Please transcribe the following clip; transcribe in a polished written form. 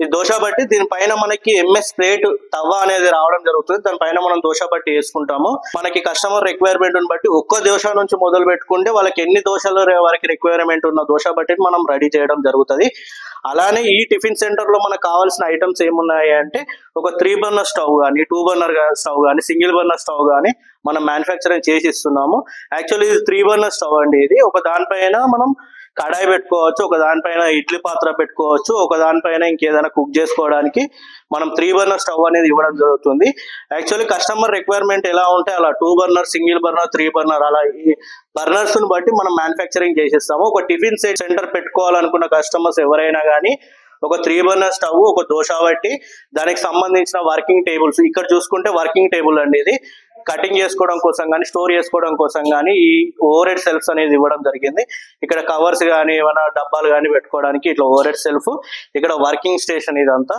ఈ దోశ బట్టి దీనిపైన మనకి ఎంఎస్ ప్లేట్ తవ్వ అనేది రావడం జరుగుతుంది. దానిపైన మనం దోశ బట్టి వేసుకుంటాము. మనకి కస్టమర్ రిక్వైర్మెంట్ బట్టి ఒక్క దోశ నుంచి మొదలు పెట్టుకుంటే వాళ్ళకి ఎన్ని దోశలు వరకు రిక్వైర్మెంట్ ఉన్న దోశ బట్టి మనం రెడీ చేయడం జరుగుతుంది. అలానే ఈ టిఫిన్ సెంటర్ లో మనకు కావాల్సిన ఐటమ్స్ ఏమున్నాయి అంటే ఒక 3 బర్నర్ స్టవ్ కానీ 2 బర్నర్ స్టవ్ కానీ సింగిల్ బర్నర్ స్టవ్ కానీ మనం మ్యానుఫ్యాక్చరింగ్ చేసి ఇస్తున్నాము. యాక్చువల్లీ ఇది 3 బర్నర్ స్టవ్ అండి. ఇది ఒక దానిపైన మనం కడాయి పెట్టుకోవచ్చు, ఒక దానిపైన ఇడ్లీ పాత్ర పెట్టుకోవచ్చు, ఒక దానిపైన ఇంకేదైనా కుక్ చేసుకోవడానికి మనం 3 బర్నర్ స్టవ్ అనేది ఇవ్వడం జరుగుతుంది. యాక్చువల్లీ కస్టమర్ రిక్వైర్మెంట్ ఎలా ఉంటే అలా 2 బర్నర్, సింగిల్ బర్నర్, 3 బర్నర్ అలా ఈ బర్నర్స్ ని బట్టి మనం మ్యానుఫ్యాక్చరింగ్ చేసిస్తాము. ఒక టిఫిన్ సెంటర్ పెట్టుకోవాలనుకున్న కస్టమర్స్ ఎవరైనా కానీ ఒక 3 బర్నర్ స్టవ్, ఒక దోశ బట్టి, దానికి సంబంధించిన వర్కింగ్ టేబుల్స్ ఇక్కడ చూసుకుంటే వర్కింగ్ టేబుల్ అండి. ఇది కటింగ్ చేసుకోవడం కోసం కానీ స్టోర్ చేసుకోవడం కోసం కానీ ఈ ఓవర్ హెడ్ సెల్ఫ్స్ అనేది ఇవ్వడం జరిగింది. ఇక్కడ కవర్స్ కానీ ఏమైనా డబ్బాలు కానీ పెట్టుకోవడానికి ఇట్లా ఓవర్ హెడ్ సెల్ఫ్, ఇక్కడ వర్కింగ్ స్టేషన్ ఇదంతా.